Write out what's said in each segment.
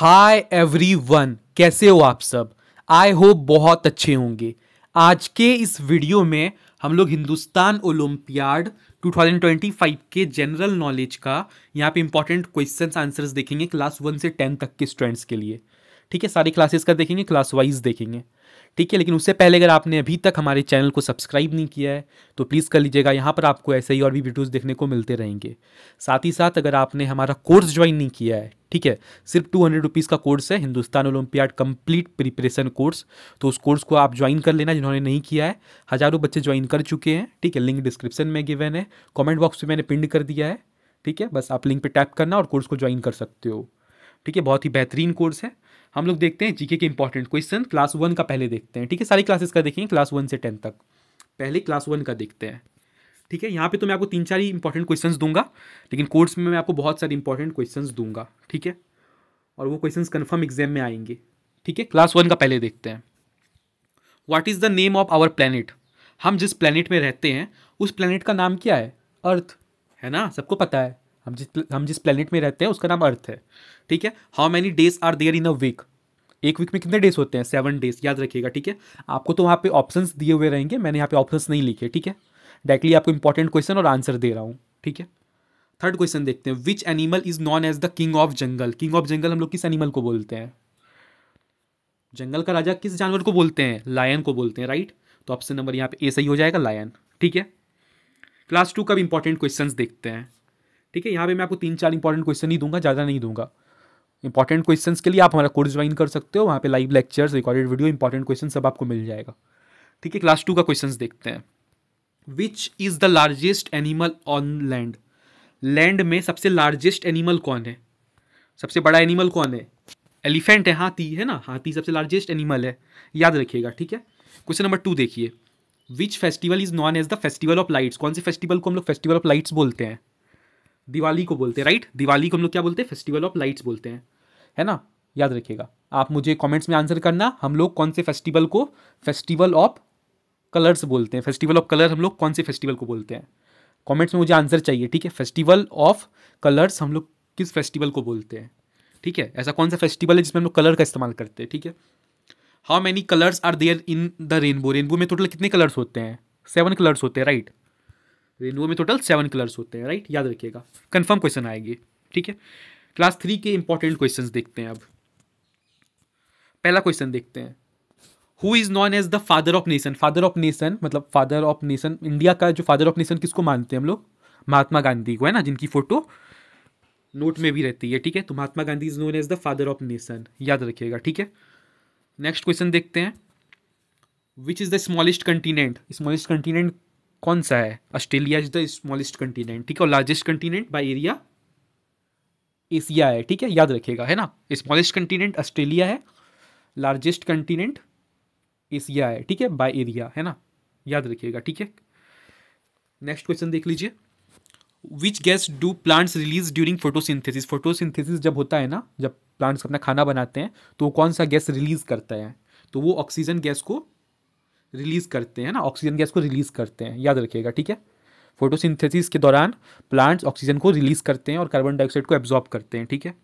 Hi everyone, कैसे हो आप सब। आई होप बहुत अच्छे होंगे। आज के इस वीडियो में हम लोग हिंदुस्तान ओलंपियाड 2025 के जनरल नॉलेज का यहाँ पे इंपॉर्टेंट क्वेश्चंस आंसर्स देखेंगे क्लास 1 से 10 तक के स्टूडेंट्स के लिए। ठीक है, सारी क्लासेस का देखेंगे, क्लास वाइज देखेंगे। ठीक है, लेकिन उससे पहले अगर आपने अभी तक हमारे चैनल को सब्सक्राइब नहीं किया है तो प्लीज़ कर लीजिएगा। यहाँ पर आपको ऐसे ही और भी वीडियोस देखने को मिलते रहेंगे। साथ ही साथ अगर आपने हमारा कोर्स ज्वाइन नहीं किया है, ठीक है, सिर्फ 200 रुपीज़ का कोर्स है, Hindustan olympiad complete preparation course. तो उस कोर्स को आप ज्वाइन कर लेना जिन्होंने नहीं किया है। हज़ारों बच्चे ज्वाइन कर चुके हैं। ठीक है, लिंक डिस्क्रिप्शन में गिवन है, कमेंट बॉक्स में मैंने पिन कर दिया है। ठीक है, बस आप लिंक पे टैप करना और कोर्स को ज्वाइन कर सकते हो। ठीक है, बहुत ही बेहतरीन कोर्स है। हम लोग देखते हैं जीके के इंपॉर्टेंट क्वेश्चन। क्लास 1 का पहले देखते हैं। ठीक है, सारी क्लासेस का देखेंगे क्लास 1 से 10 तक। पहले क्लास 1 का देखते हैं। ठीक है, यहाँ पे तो मैं आपको 3-4 ही इंपॉर्टेंट क्वेश्चंस दूंगा, लेकिन कोर्स में मैं आपको बहुत सारे इंपॉर्टेंट क्वेश्चंस दूंगा। ठीक है, और वो क्वेश्चंस कंफर्म एग्जाम में आएंगे। ठीक है, क्लास 1 का पहले देखते हैं। What is the name of our planet. हम जिस प्लैनेट में रहते हैं उस प्लैनेट का नाम क्या है? अर्थ है ना, सबको पता है। हम जिस प्लैनेट में रहते हैं उसका नाम अर्थ है। ठीक है, how many days are there in a week. एक वीक में कितने डेज होते हैं? 7 डेज, याद रखिएगा। ठीक है, आपको तो वहाँ पे ऑप्शंस दिए हुए रहेंगे, मैंने यहाँ पे ऑप्शंस नहीं लिखे। ठीक है, डायरेक्टली आपको इंपॉर्टेंट क्वेश्चन और आंसर दे रहा हूँ। ठीक है, थर्ड क्वेश्चन देखते हैं। Which animal is known as the king of jungle. King of jungle हम लोग किस एनिमल को बोलते हैं? जंगल का राजा किस जानवर को बोलते हैं? लायन को बोलते हैं, राइट। तो ऑप्शन नंबर यहाँ पे ए सही हो जाएगा, लायन। ठीक है, क्लास 2 का भी इंपॉर्टेंट क्वेश्चन देखते हैं। ठीक है, यहाँ पे मैं आपको 3-4 इंपॉर्टेंट क्वेश्चन ही दूंगा, ज़्यादा नहीं दूंगा। इंपॉर्टेंट क्वेश्चंस के लिए आप हमारा कोर्स ज्वाइन कर सकते हो, वहाँ पे live lectures, recorded video, important question सब आपको मिल जाएगा। ठीक है, क्लास 2 का क्वेश्चंस देखते हैं। Which is the largest animal on land. Land में सबसे लार्जेस्ट एनिमल कौन है? सबसे बड़ा एनिमल कौन है? एलिफेंट है, हाथी है ना, हाथी सबसे लार्जेस्ट एनिमल है, याद रखिएगा। ठीक है, क्वेश्चन नंबर 2 देखिए। Which festival is known as the festival of lights. कौन से फेस्टिवल को हम लोग फेस्टिवल ऑफ लाइट्स बोलते हैं? दिवाली को बोलते हैं, राइट। दिवाली को हम लोग क्या बोलते हैं? फेस्टिवल ऑफ लाइट्स बोलते हैं, है ना, याद रखिएगा। आप मुझे कमेंट्स में आंसर करना, हम लोग कौन से फेस्टिवल को फेस्टिवल ऑफ कलर्स बोलते हैं। फेस्टिवल ऑफ कलर हम लोग कौन से फेस्टिवल को बोलते हैं? कमेंट्स में मुझे आंसर चाहिए। ठीक है, फेस्टिवल ऑफ कलर्स हम लोग किस फेस्टिवल को बोलते हैं? ठीक है, ऐसा कौन सा फेस्टिवल है जिसमें हम लोग कलर का इस्तेमाल करते हैं? ठीक है, how many colours are there in the rainbow. Rainbow में टोटल कितने कलर्स होते हैं? 7 कलर्स होते हैं, राइट। रेनबो में टोटल 7 कलर्स होते हैं, राइट, याद रखिएगा। कंफर्म क्वेश्चन आएगी। ठीक है, क्लास 3 के इंपॉर्टेंट क्वेश्चंस देखते हैं। अब पहला क्वेश्चन देखते हैं। Who is known as the father of nation. Father of nation मतलब फादर ऑफ नेशन, इंडिया का जो फादर ऑफ नेशन किसको मानते हैं हम लोग? महात्मा गांधी को, है ना, जिनकी फोटो नोट में भी रहती है। ठीक है, तो Mahatma Gandhi is known as the father of nation, याद रखिएगा। ठीक है, नेक्स्ट क्वेश्चन देखते हैं। Which is the smallest continent. Smallest continent कौन सा है? Australia is the smallest continent. ठीक है, और largest continent by area Asia है। ठीक है, याद रखिएगा, है ना। स्मॉलेस्ट कंटिनेंट ऑस्ट्रेलिया है, लार्जेस्ट कंटिनेंट एशिया है। ठीक है, बाय एरिया, है ना, याद रखिएगा। ठीक है, नेक्स्ट क्वेश्चन देख लीजिए। Which gas do plants release during photosynthesis. Photosynthesis जब होता है ना, जब प्लांट्स अपना खाना बनाते हैं तो वो कौन सा गैस रिलीज करता है? तो वो ऑक्सीजन गैस को रिलीज करते हैं ना, ऑक्सीजन गैस को रिलीज करते हैं, याद रखिएगा। ठीक है, फोटोसिंथेसिस के दौरान प्लांट्स ऑक्सीजन को रिलीज करते हैं और कार्बन डाइऑक्साइड को एब्जॉर्ब करते हैं। ठीक है,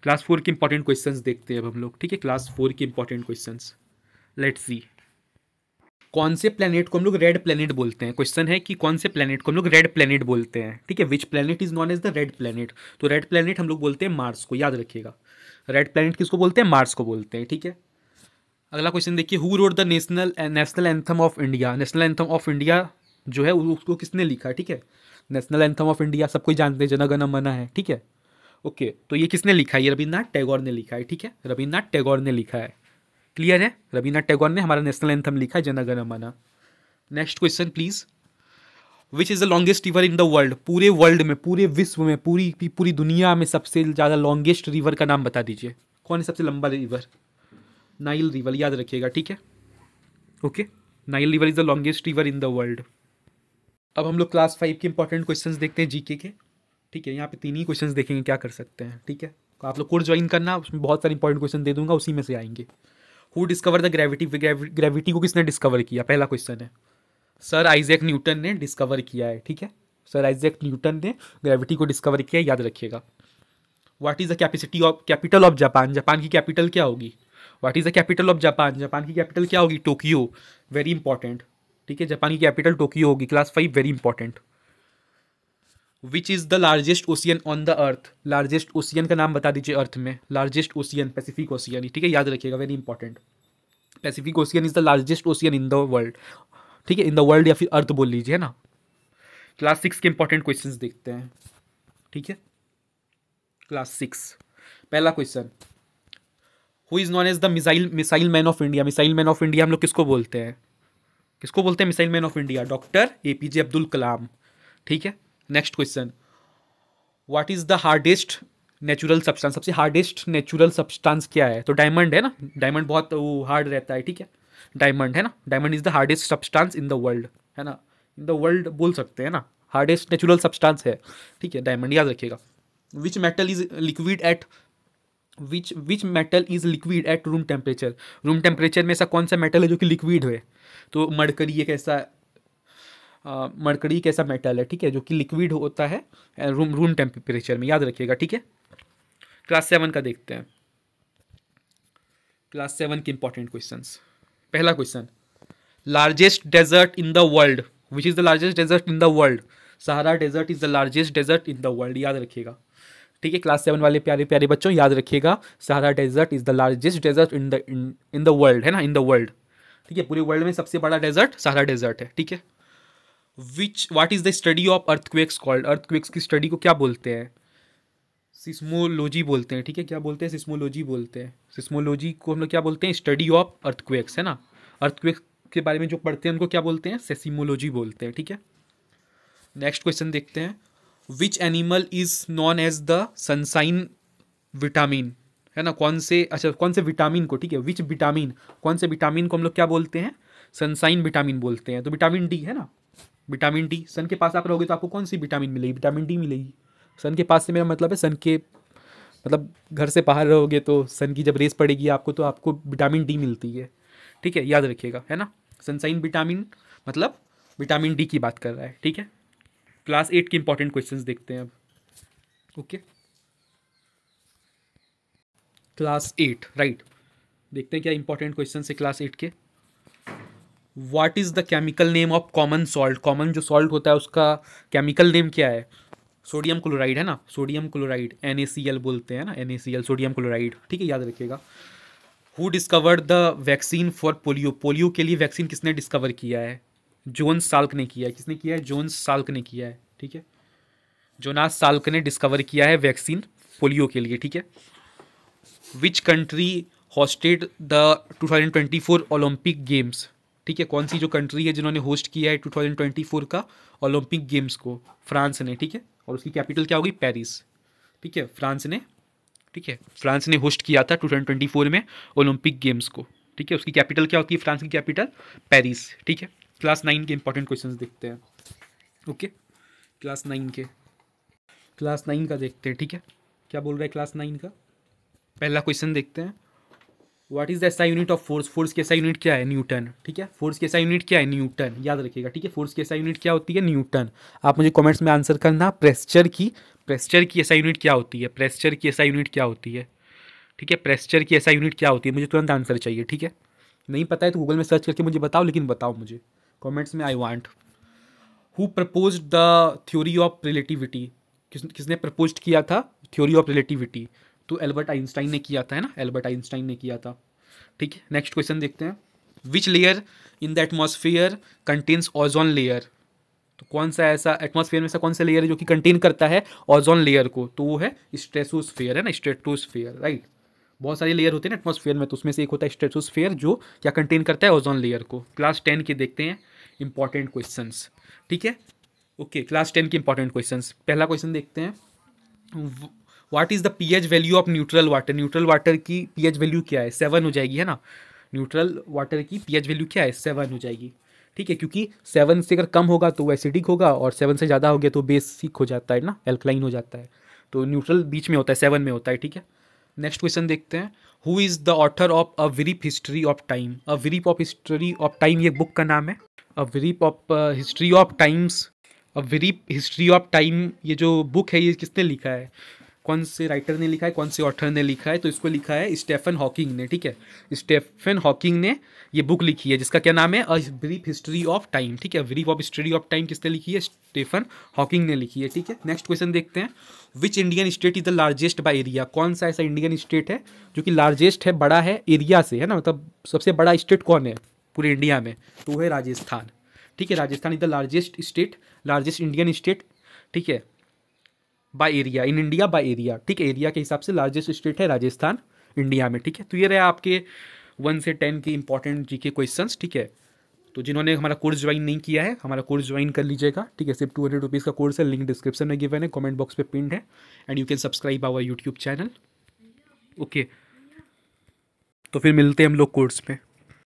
क्लास 4 के इंपॉर्टेंट क्वेश्चंस देखते हैं अब हम लोग। ठीक है, क्लास 4 के इंपॉर्टेंट क्वेश्चंस, लेट्स सी। कौन से प्लेनेट को हम लोग रेड प्लेनेट बोलते हैं? क्वेश्चन है कि कौन से प्लेनेट को हम लोग रेड प्लेनेट बोलते हैं। ठीक है, which planet is known as the red planet. तो रेड प्लेनेट हम लोग बोलते हैं मार्स को, याद रखिएगा। रेड प्लेनेट किसको बोलते हैं? मार्स को बोलते हैं। ठीक है, अगला क्वेश्चन देखिए। Who wrote the national anthem of India. National anthem of India जो है उसको किसने लिखा है? ठीक है, नेशनल एंथम ऑफ इंडिया सबको ही जानते हैं, जन गण मन है। ठीक है, ओके, तो ये किसने लिखा है? ये रविन्द्रनाथ टैगोर ने लिखा है। ठीक है, रविन्द्रनाथ टैगोर ने लिखा है, क्लियर है। रविन्द्रनाथ टैगोर ने हमारा नेशनल एंथम लिखा है, जन गण मन। Next question please. Which is the longest river in the world. पूरे वर्ल्ड में, पूरे विश्व में, पूरी दुनिया में सबसे ज़्यादा लॉन्गेस्ट रिवर का नाम बता दीजिए। कौन है सबसे लंबा रिवर? नाइल रिवर, याद रखिएगा। ठीक है, okay, Nile river is the longest river in the world. अब हम लोग क्लास 5 के इंपॉर्टेंट क्वेश्चंस देखते हैं जीके के। ठीक है, यहाँ पे 3 ही क्वेश्चंस देखेंगे, क्या कर सकते हैं। ठीक है, तो आप लोग कोर्स ज्वाइन करना, उसमें बहुत सारे इंपॉर्टेंट क्वेश्चन दे दूंगा, उसी में से आएंगे। Who discover the gravity. Gravity को किसने डिस्कवर किया? पहला क्वेश्चन है, सर आइजैक न्यूटन ने डिस्कवर किया है। ठीक है, सर आइजैक न्यूटन ने ग्रेविटी को डिस्कवर किया, याद रखिएगा। What is the capacity of capital of Japan, Japan की कैपिटल क्या होगी? What is the capital of Japan, Japan की कैपिटल क्या होगी? Tokyo, very important. ठीक है, जापान की कैपिटल टोक्यो होगी। Class 5 very important. Which is the largest ocean on the earth, largest ocean का नाम बता दीजिए अर्थ में। लार्जेस्ट ओशियन पैसिफिक ओशियन, ठीक है, याद रखिएगा, very important. Pacific ocean is the largest ocean in the world, ठीक है, इन द वर्ल्ड या फिर अर्थ बोल लीजिए ना। क्लास 6 के इंपॉर्टेंट क्वेश्चंस देखते हैं, ठीक है। क्लास 6 पहला question, who is known as the missile man of India. Missile man of India हम लोग किसको बोलते हैं? किसको बोलते हैं missile man of India? Doctor APJ Abdul Kalam, ठीक है। Next question, what is the hardest natural substance, सबसे हार्डेस्ट नेचुरल सब्सटेंस क्या है? तो डायमंड है ना, डायमंड बहुत वो हार्ड रहता है, ठीक है, डायमंड है ना, diamond is the hardest substance in the world, है ना, इन द वर्ल्ड बोल सकते हैं ना, हार्डेस्ट नेचुरल सब्सटेंस है, ठीक है, डायमंड, याद रखिएगा। Which metal is liquid at which metal is liquid at room temperature, room temperature में ऐसा कौन सा मेटल है जो कि लिक्विड है? तो मरकरी एक ऐसा मरकरी एक ऐसा मेटल है, ठीक है, जो कि लिक्विड होता है रूम टेम्परेचर में, याद रखिएगा, ठीक है। क्लास 7 का देखते हैं, क्लास 7 के इंपॉर्टेंट क्वेश्चंस। पहला question, largest desert in the world, which is the largest desert in the world? Sahara desert is the largest desert in the world, याद रखिएगा, ठीक है। क्लास 7 वाले प्यारे प्यारे बच्चों याद रखिएगा, Sahara desert is the largest desert in the world, है ना, इन द वर्ल्ड, ठीक है, पूरे वर्ल्ड में सबसे बड़ा डेजर्ट सहारा डेजर्ट है, ठीक है। What is the study of earthquakes called, earthquakes की स्टडी को क्या बोलते हैं? सिस्मोलॉजी बोलते हैं, ठीक है, क्या बोलते हैं? सिस्मोलॉजी बोलते हैं। सिस्मोलॉजी को हम लोग क्या बोलते हैं? स्टडी ऑफ अर्थक्वेक्स, है ना, अर्थक्वेक्स के बारे में जो पढ़ते हैं उनको क्या बोलते हैं? सेसिमोलॉजी बोलते हैं, ठीक है। नेक्स्ट क्वेश्चन देखते हैं, which animal is known as the sunshine vitamin, है ना, कौन से विटामिन को, ठीक है, विच विटामिन, कौन से विटामिन को हम लोग क्या बोलते हैं? सनसाइन विटामिन बोलते हैं। तो विटामिन डी, है ना, विटामिन डी, सन के पास आप रहोगे तो आपको कौन सी विटामिन मिलेगी? विटामिन डी मिलेगी। सन के पास से मेरा मतलब है सन के, मतलब घर से बाहर रहोगे तो सन की जब रेस पड़ेगी आपको तो आपको विटामिन डी मिलती है, ठीक है, याद रखिएगा, है ना। सनसाइन विटामिन मतलब विटामिन डी की बात कर रहा है, ठीक है। क्लास 8 के इंपॉर्टेंट क्वेश्चंस देखते हैं अब, ओके। क्लास 8 राइट, देखते हैं क्या इंपॉर्टेंट क्वेश्चन है क्लास 8 के। What is the chemical name of common salt, common जो सॉल्ट होता है उसका केमिकल नेम क्या है? सोडियम क्लोराइड, है ना, सोडियम क्लोराइड, NaCl बोलते हैं ना, NaCl, सोडियम क्लोराइड, ठीक है, याद रखिएगा। Who discovered the vaccine for polio, polio के लिए वैक्सीन किसने डिस्कवर किया है? जोन्स साल्क ने किया है। किसने किया है? जोन्स साल्क ने किया है, ठीक है, जोनास साल्क ने डिस्कवर किया है वैक्सीन पोलियो के लिए, ठीक है। Which country hosted the 2024 Olympic games, ठीक है, कौन सी जो कंट्री है जिन्होंने होस्ट किया है 2024 का ओलंपिक गेम्स को? फ्रांस ने, ठीक है, और उसकी कैपिटल क्या होगी? पेरिस, ठीक है, फ्रांस ने, ठीक है, फ्रांस ने होस्ट किया था 2024 में ओलंपिक गेम्स को, ठीक है, उसकी कैपिटल क्या होती है? फ्रांस की कैपिटल पेरिस, ठीक है। क्लास 9 के इंपॉर्टेंट क्वेश्चंस देखते हैं, ओके, क्लास 9 का देखते हैं, ठीक है, क्या बोल रहा है क्लास 9 का? पहला क्वेश्चन देखते हैं, what is the SI unit of force, force की एसआई यूनिट क्या है? न्यूटन, ठीक है, फोर्स की एसआई यूनिट क्या है? न्यूटन, याद रखिएगा, ठीक है, फोर्स की एसआई यूनिट क्या होती है? न्यूटन। आप मुझे कमेंट्स में आंसर करना, प्रेस्चर की एसआई यूनिट क्या होती है? प्रेस्चर की एसआई यूनिट क्या होती है? ठीक है, प्रेस्चर की एसआई यूनिट क्या होती है? मुझे तुरंत आंसर चाहिए, ठीक है, नहीं पता है तो गूगल में सर्च करके मुझे बताओ, लेकिन बताओ मुझे कॉमेंट्स में, I want. Who propose the theory of relativity, किसने प्रपोज किया था थ्योरी ऑफ रिलेटिविटी? तो एल्बर्ट आइंस्टाइन ने किया था, है ना, एल्बर्ट आइंस्टाइन ने किया था, ठीक है। नेक्स्ट क्वेश्चन देखते हैं, which layer in the atmosphere contains ozone layer, तो कौन सा ऐसा एटमॉस्फेयर में ऐसा कौन सा लेयर है जो कि कंटेन करता है ओजोन लेयर को? तो वो है स्ट्रेटोस्फेयर, है ना, स्ट्रेटोस्फेयर, राइट। बहुत सारे लेयर होते हैं ना एटमॉस्फेयर में, तो उसमें से एक होता है स्ट्रेटोस्फेयर जो क्या कंटेन करता है? ओजोन लेयर को। क्लास 10 के देखते हैं इंपॉर्टेंट क्वेश्चंस, ठीक है, ओके, क्लास 10 के इंपॉर्टेंट क्वेश्चंस। पहला क्वेश्चन देखते हैं, what is the pH value of neutral water, neutral water की पीएच वैल्यू क्या है? 7 हो जाएगी, है ना, न्यूट्रल वाटर की पीएच वैल्यू क्या है? 7 हो जाएगी, ठीक है, क्योंकि 7 से अगर कम होगा तो वो एसिडिक होगा और 7 से ज़्यादा हो गया तो बेसिक हो जाता है ना, एल्कलाइन हो जाता है, तो न्यूट्रल बीच में होता है, 7 में होता है, ठीक है। नेक्स्ट क्वेश्चन देखते हैं, who is the author of a brief history of time, a brief of history of time ये बुक का नाम है, a brief of history of times, a brief history of time ये जो बुक है ये किसने लिखा है? कौन से राइटर ने लिखा है, कौन से ऑथर ने लिखा है, तो इसको लिखा है स्टीफन हॉकिंग ने, ठीक है। स्टीफन हॉकिंग ने ये बुक लिखी है जिसका क्या नाम है, a brief history of time, ठीक है। Brief of history of time किसने लिखी है, स्टीफन हॉकिंग ने लिखी है, ठीक है। नेक्स्ट क्वेश्चन देखते हैं, which Indian state is the largest by area, कौन सा ऐसा इंडियन स्टेट है जो कि लार्जेस्ट है, बड़ा है एरिया से, है ना, मतलब सबसे बड़ा स्टेट कौन है पूरे इंडिया में, तो वो है राजस्थान, ठीक है। Rajasthan is the largest state, largest Indian state, ठीक है, by area in India, by area, ठीक है। एरिया के हिसाब से लार्जेस्ट स्टेट है राजस्थान इंडिया में, ठीक है। तो ये रहे आपके 1 से 10 के इंपॉर्टेंट जीके क्वेश्चंस, ठीक है। तो जिन्होंने हमारा कोर्स ज्वाइन नहीं किया है, हमारा कोर्स ज्वाइन कर लीजिएगा, ठीक है। सिर्फ 200 रुपीज़ का कोर्स है, लिंक डिस्क्रिप्शन में गिवन है, कमेंट बॉक्स पे पिंड है, and you can subscribe our YouTube channel, okay. तो फिर मिलते हैं हम लोग कोर्स में।